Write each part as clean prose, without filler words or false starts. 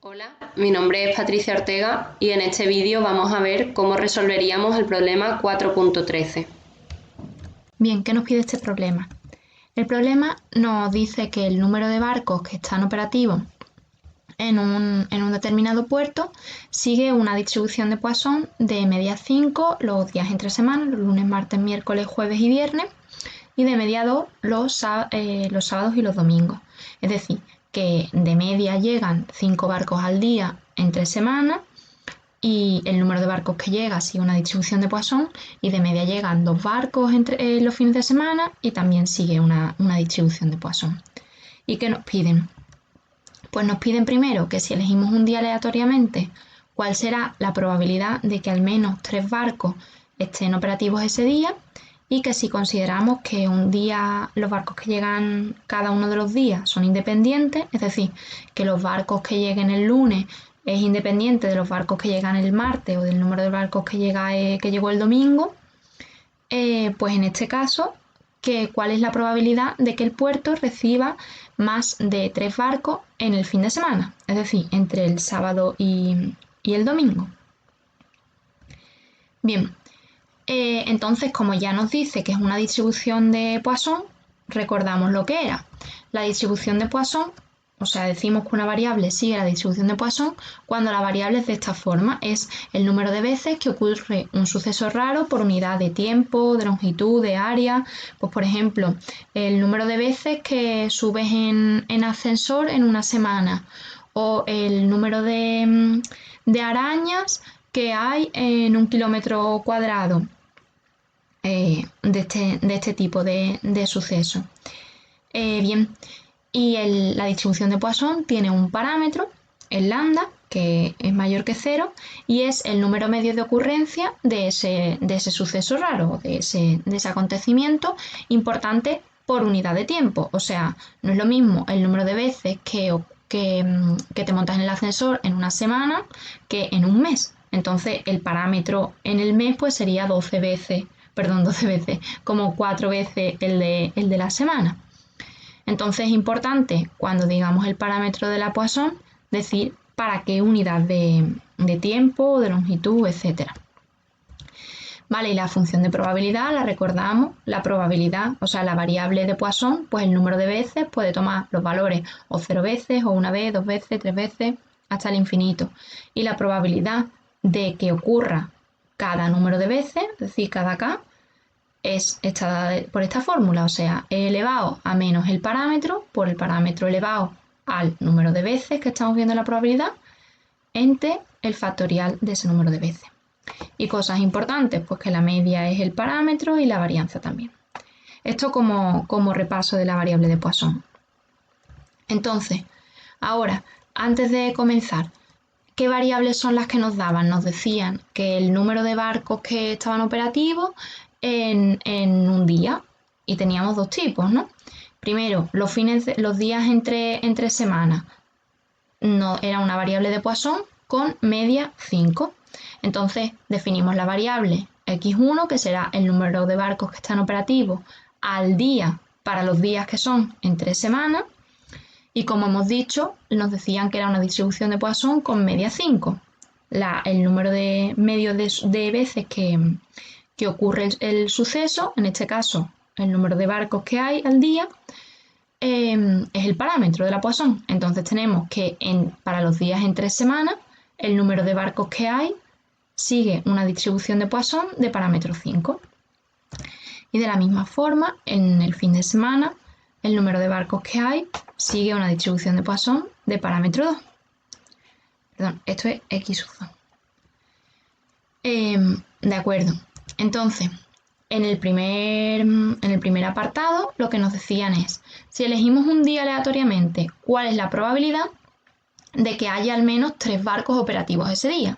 Hola, mi nombre es Patricia Ortega y en este vídeo vamos a ver cómo resolveríamos el problema 4.13. Bien, ¿qué nos pide este problema? El problema nos dice que el número de barcos que están operativos en un determinado puerto sigue una distribución de Poisson de media 5 los días entre semanas, los lunes, martes, miércoles, jueves y viernes, y de media 2 los sábados y los domingos. Es decir, que de media llegan 5 barcos al día entre semanas y el número de barcos que llega sigue una distribución de Poisson y de media llegan 2 barcos entre los fines de semana y también sigue una distribución de Poisson. ¿Y qué nos piden? Pues nos piden primero que si elegimos un día aleatoriamente, cuál será la probabilidad de que al menos 3 barcos estén operativos ese día, y que si consideramos que un día los barcos que llegan cada uno de los días son independientes, es decir, que los barcos que lleguen el lunes es independiente de los barcos que llegan el martes o del número de barcos que llegó el domingo, pues en este caso, ¿cuál es la probabilidad de que el puerto reciba más de 3 barcos en el fin de semana? Es decir, entre el sábado y el domingo. Bien, entonces, como ya nos dice que es una distribución de Poisson, recordamos lo que era. La distribución de Poisson, o sea, decimos que una variable sigue la distribución de Poisson cuando la variable es de esta forma: es el número de veces que ocurre un suceso raro por unidad de tiempo, de longitud, de área. Pues, por ejemplo, el número de veces que subes en ascensor en una semana, o el número de arañas que hay en un kilómetro cuadrado. De este tipo de sucesos. Bien, y la distribución de Poisson tiene un parámetro, el lambda, que es mayor que 0, y es el número medio de ocurrencia de ese suceso raro, de ese acontecimiento importante por unidad de tiempo. O sea, no es lo mismo el número de veces que te montas en el ascensor en una semana que en un mes. Entonces, el parámetro en el mes pues sería 12 veces, como 4 veces el de la semana. Entonces es importante, cuando digamos el parámetro de la Poisson, decir para qué unidad de tiempo, de longitud, etc. Vale, y la función de probabilidad la recordamos. La probabilidad, o sea, la variable de Poisson, pues el número de veces puede tomar los valores o 0 veces, o 1 vez, 2 veces, 3 veces, hasta el infinito. Y la probabilidad de que ocurra cada número de veces, es decir, cada k, es dada por esta fórmula, o sea, e elevado a menos el parámetro por el parámetro elevado al número de veces que estamos viendo en la probabilidad entre el factorial de ese número de veces. Y cosas importantes, pues que la media es el parámetro y la varianza también. Esto como repaso de la variable de Poisson. Entonces, ahora, antes de comenzar, ¿qué variables son las que nos daban? Nos decían que el número de barcos que estaban operativos en un día, y teníamos dos tipos, ¿no? Primero, los días entre semanas no, era una variable de Poisson con media 5. Entonces definimos la variable x1, que será el número de barcos que están operativos al día para los días que son entre semanas, y como hemos dicho, nos decían que era una distribución de Poisson con media 5. El número de medio de veces que ocurre el suceso, en este caso el número de barcos que hay al día, es el parámetro de la Poisson. Entonces tenemos que para los días entre semanas el número de barcos que hay sigue una distribución de Poisson de parámetro 5. Y de la misma forma, en el fin de semana, el número de barcos que hay sigue una distribución de Poisson de parámetro 2. Perdón, esto es x sub 2. De acuerdo. Entonces, en el primer apartado, lo que nos decían es: si elegimos un día aleatoriamente, ¿cuál es la probabilidad de que haya al menos 3 barcos operativos ese día?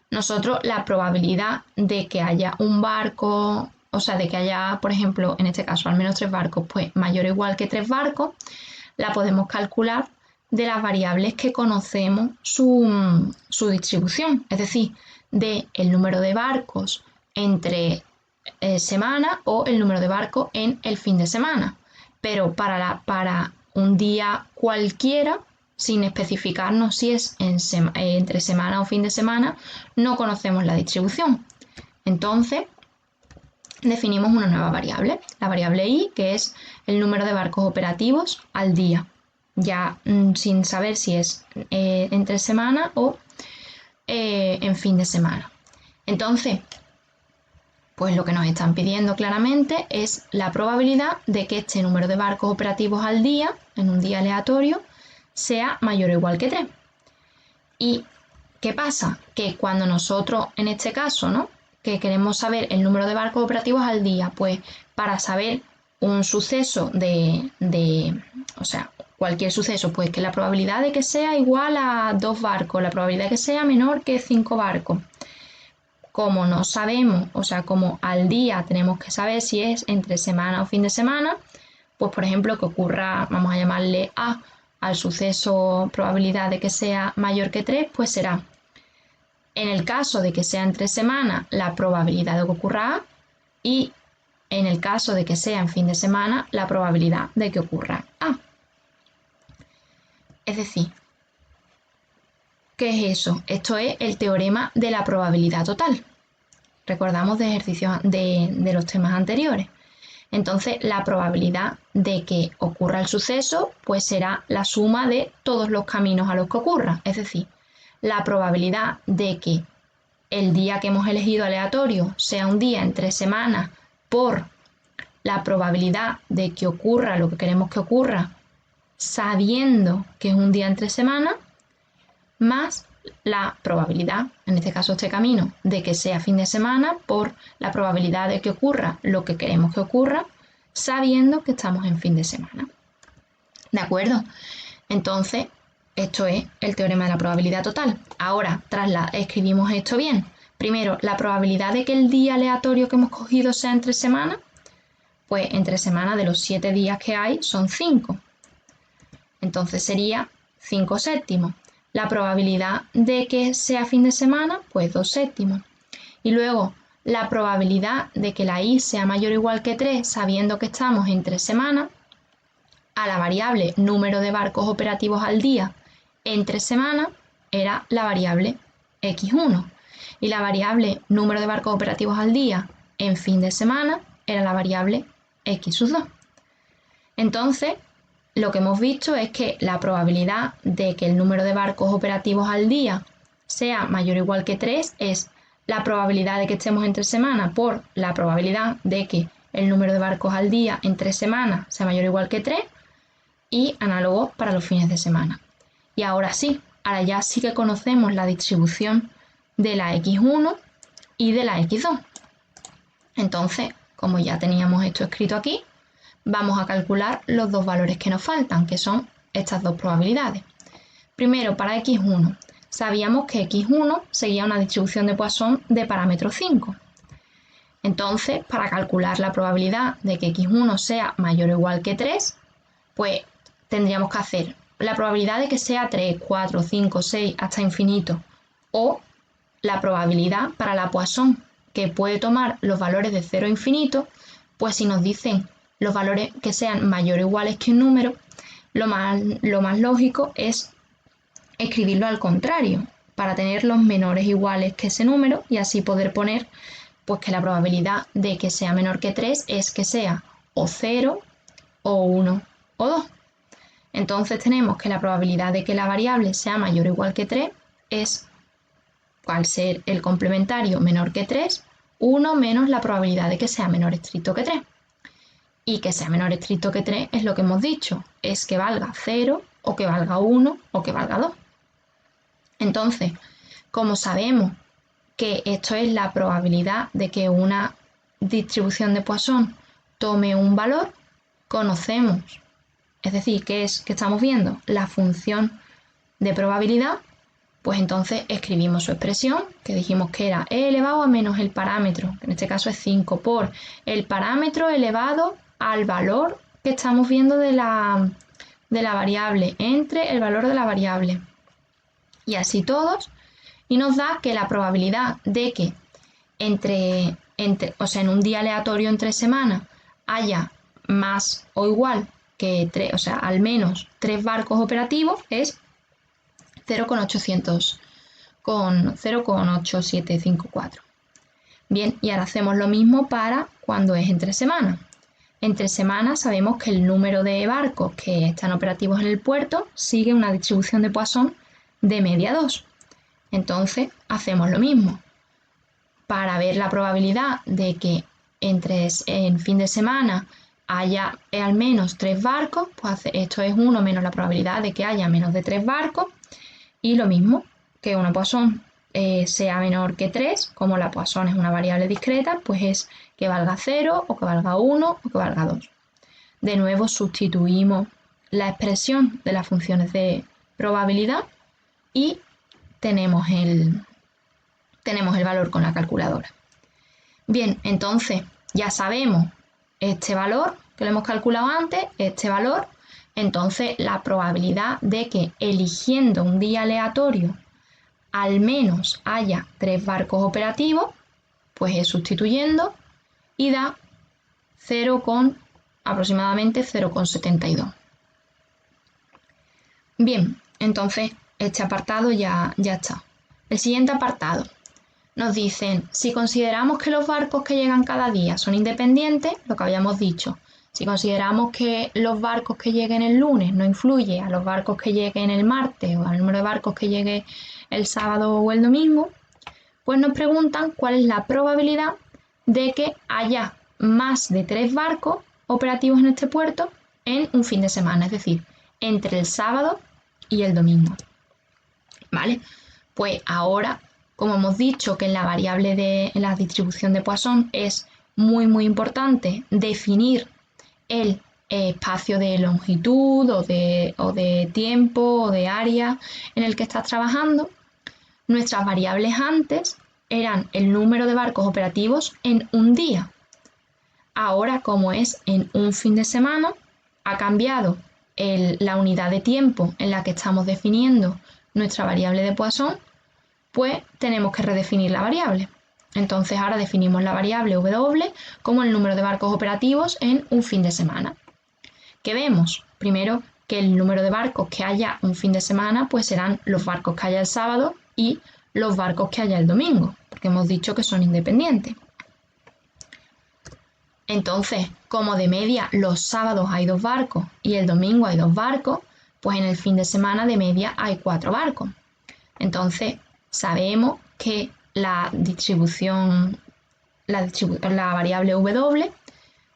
Nosotros, la probabilidad de que haya un barco, o sea, de que haya, por ejemplo, en este caso, al menos 3 barcos, pues mayor o igual que 3 barcos, la podemos calcular de las variables que conocemos su distribución, es decir, de el número de barcos entre semana o el número de barcos en el fin de semana. Pero para un día cualquiera, sin especificarnos si es entre semana o fin de semana, no conocemos la distribución. Entonces, definimos una nueva variable, la variable i, que es el número de barcos operativos al día, ya sin saber si es entre semana o en fin de semana. Entonces, pues lo que nos están pidiendo claramente es la probabilidad de que este número de barcos operativos al día, en un día aleatorio, sea mayor o igual que 3. ¿Y qué pasa? Que cuando nosotros, en este caso, ¿no?, que queremos saber el número de barcos operativos al día, pues para saber un suceso o sea, cualquier suceso, pues que la probabilidad de que sea igual a 2 barcos, la probabilidad de que sea menor que 5 barcos. Como no sabemos, o sea, como al día tenemos que saber si es entre semana o fin de semana, pues por ejemplo que ocurra, vamos a llamarle A al suceso probabilidad de que sea mayor que 3, pues será, en el caso de que sea entre semana, la probabilidad de que ocurra A, y en el caso de que sea en fin de semana, la probabilidad de que ocurra A. Es decir, ¿qué es eso? Esto es el teorema de la probabilidad total. Recordamos de ejercicios de los temas anteriores. Entonces, la probabilidad de que ocurra el suceso, pues será la suma de todos los caminos a los que ocurra. Es decir, la probabilidad de que el día que hemos elegido aleatorio sea un día entre semanas por la probabilidad de que ocurra lo que queremos que ocurra sabiendo que es un día entre semanas, más la probabilidad, en este caso este camino, de que sea fin de semana por la probabilidad de que ocurra lo que queremos que ocurra, sabiendo que estamos en fin de semana. ¿De acuerdo? Entonces, esto es el teorema de la probabilidad total. Ahora, escribimos esto bien. Primero, la probabilidad de que el día aleatorio que hemos cogido sea entre semana, pues entre semana de los 7 días que hay son 5. Entonces sería 5 séptimos. La probabilidad de que sea fin de semana, pues 2 séptimos. Y luego, la probabilidad de que la i sea mayor o igual que 3, sabiendo que estamos entre semanas, a la variable número de barcos operativos al día entre semanas era la variable x1. Y la variable número de barcos operativos al día en fin de semana era la variable x2. Entonces, lo que hemos visto es que la probabilidad de que el número de barcos operativos al día sea mayor o igual que 3 es la probabilidad de que estemos entre semanas por la probabilidad de que el número de barcos al día entre semanas sea mayor o igual que 3, y análogo para los fines de semana. Y ahora ya sí que conocemos la distribución de la x1 y de la x2. Entonces, como ya teníamos esto escrito aquí, vamos a calcular los dos valores que nos faltan, que son estas dos probabilidades. Primero, para x1, sabíamos que x1 seguía una distribución de Poisson de parámetro 5. Entonces, para calcular la probabilidad de que x1 sea mayor o igual que 3, pues tendríamos que hacer la probabilidad de que sea 3, 4, 5, 6 hasta infinito, o la probabilidad para la Poisson, que puede tomar los valores de 0 a infinito, pues si nos dicen los valores que sean mayores o iguales que un número, lo más lógico es escribirlo al contrario, para tener los menores iguales que ese número y así poder poner pues que la probabilidad de que sea menor que 3 es que sea o 0 o 1 o 2. Entonces tenemos que la probabilidad de que la variable sea mayor o igual que 3 es, al ser el complementario menor que 3, 1 menos la probabilidad de que sea menor estricto que 3. Y que sea menor estricto que 3 es lo que hemos dicho, es que valga 0 o que valga 1 o que valga 2. Entonces, como sabemos que esto es la probabilidad de que una distribución de Poisson tome un valor, conocemos, es decir, que estamos viendo la función de probabilidad, pues entonces escribimos su expresión, que dijimos que era e elevado a menos el parámetro, que en este caso es 5, por el parámetro elevado al valor que estamos viendo de la variable, entre el valor de la variable. Y así todos, y nos da que la probabilidad de que en un día aleatorio entre semanas haya más o igual que 3, o sea, al menos 3 barcos operativos es 0,8754. Bien, y ahora hacemos lo mismo para cuando es entre semanas. Entre semanas sabemos que el número de barcos que están operativos en el puerto sigue una distribución de Poisson de media 2. Entonces hacemos lo mismo. Para ver la probabilidad de que en fin de semana haya al menos 3 barcos, pues esto es 1 menos la probabilidad de que haya menos de 3 barcos. Y lo mismo, que una Poisson sea menor que 3, como la Poisson es una variable discreta, pues es que valga 0 o que valga 1 o que valga 2. De nuevo sustituimos la expresión de las funciones de probabilidad y tenemos el valor con la calculadora. Bien, entonces ya sabemos este valor que lo hemos calculado antes, este valor, entonces la probabilidad de que eligiendo un día aleatorio al menos haya 3 barcos operativos, pues es sustituyendo y da aproximadamente 0,72. Bien, entonces este apartado ya está. El siguiente apartado nos dicen, si consideramos que los barcos que llegan cada día son independientes, lo que habíamos dicho, si consideramos que los barcos que lleguen el lunes no influye a los barcos que lleguen el martes o al número de barcos que llegue el sábado o el domingo, pues nos preguntan cuál es la probabilidad de que haya más de 3 barcos operativos en este puerto en un fin de semana, es decir, entre el sábado y el domingo. ¿Vale? Pues ahora, como hemos dicho que en la variable en la distribución de Poisson es muy importante definir el espacio de longitud o de tiempo o de área en el que estás trabajando, nuestras variables antes eran el número de barcos operativos en un día. Ahora, como es en un fin de semana, ha cambiado la unidad de tiempo en la que estamos definiendo nuestra variable de Poisson, pues tenemos que redefinir la variable. Entonces ahora definimos la variable W como el número de barcos operativos en un fin de semana. ¿Qué vemos? Primero, que el número de barcos que haya un fin de semana pues serán los barcos que haya el sábado y los barcos que haya el domingo, porque hemos dicho que son independientes. Entonces, como de media los sábados hay 2 barcos y el domingo hay 2 barcos, pues en el fin de semana de media hay 4 barcos. Entonces, sabemos que la variable W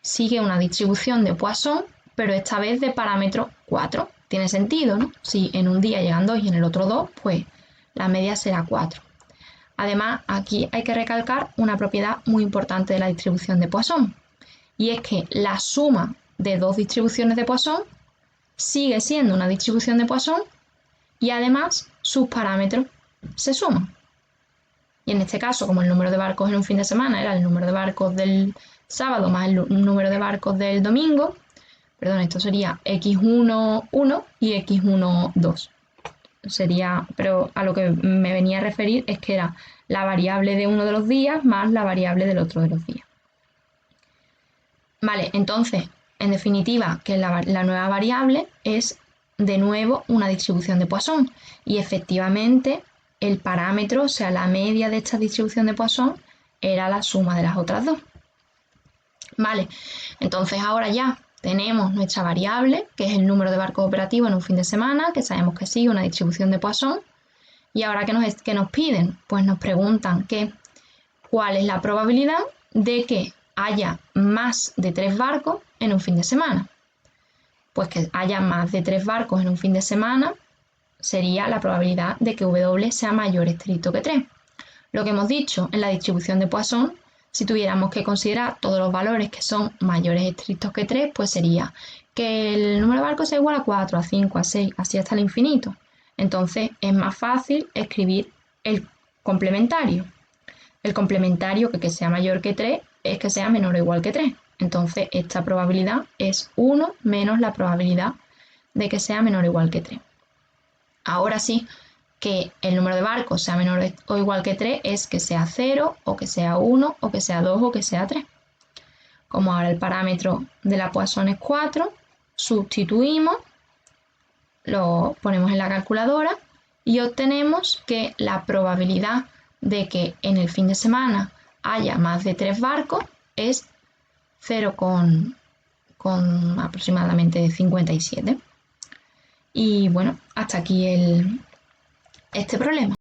sigue una distribución de Poisson, pero esta vez de parámetro 4. Tiene sentido, ¿no? Si en un día llegan 2 y en el otro 2, pues la media será 4. Además, aquí hay que recalcar una propiedad muy importante de la distribución de Poisson, y es que la suma de 2 distribuciones de Poisson sigue siendo una distribución de Poisson y además sus parámetros se suman. Y en este caso, como el número de barcos en un fin de semana era el número de barcos del sábado más el número de barcos del domingo, perdón, esto sería x1,1 y x1,2. Pero a lo que me venía a referir es que era la variable de uno de los días más la variable del otro de los días. Vale, entonces, en definitiva, que la nueva variable es de nuevo una distribución de Poisson y efectivamente el parámetro, o sea, la media de esta distribución de Poisson era la suma de las otras dos. Vale, entonces ahora ya tenemos nuestra variable, que es el número de barcos operativos en un fin de semana, que sabemos que sigue una distribución de Poisson. Y ahora, ¿qué nos piden? Pues nos preguntan cuál es la probabilidad de que haya más de 3 barcos en un fin de semana. Pues que haya más de 3 barcos en un fin de semana sería la probabilidad de que W sea mayor estricto que 3. Lo que hemos dicho en la distribución de Poisson, si tuviéramos que considerar todos los valores que son mayores estrictos que 3, pues sería que el número de barcos sea igual a 4, a 5, a 6, así hasta el infinito. Entonces es más fácil escribir el complementario. El complementario que sea mayor que 3 es que sea menor o igual que 3. Entonces esta probabilidad es 1 menos la probabilidad de que sea menor o igual que 3. Ahora sí, que el número de barcos sea menor o igual que 3 es que sea 0 o que sea 1 o que sea 2 o que sea 3. Como ahora el parámetro de la Poisson es 4, sustituimos, lo ponemos en la calculadora y obtenemos que la probabilidad de que en el fin de semana haya más de 3 barcos es 0 con aproximadamente 57. Y bueno, hasta aquí este problema.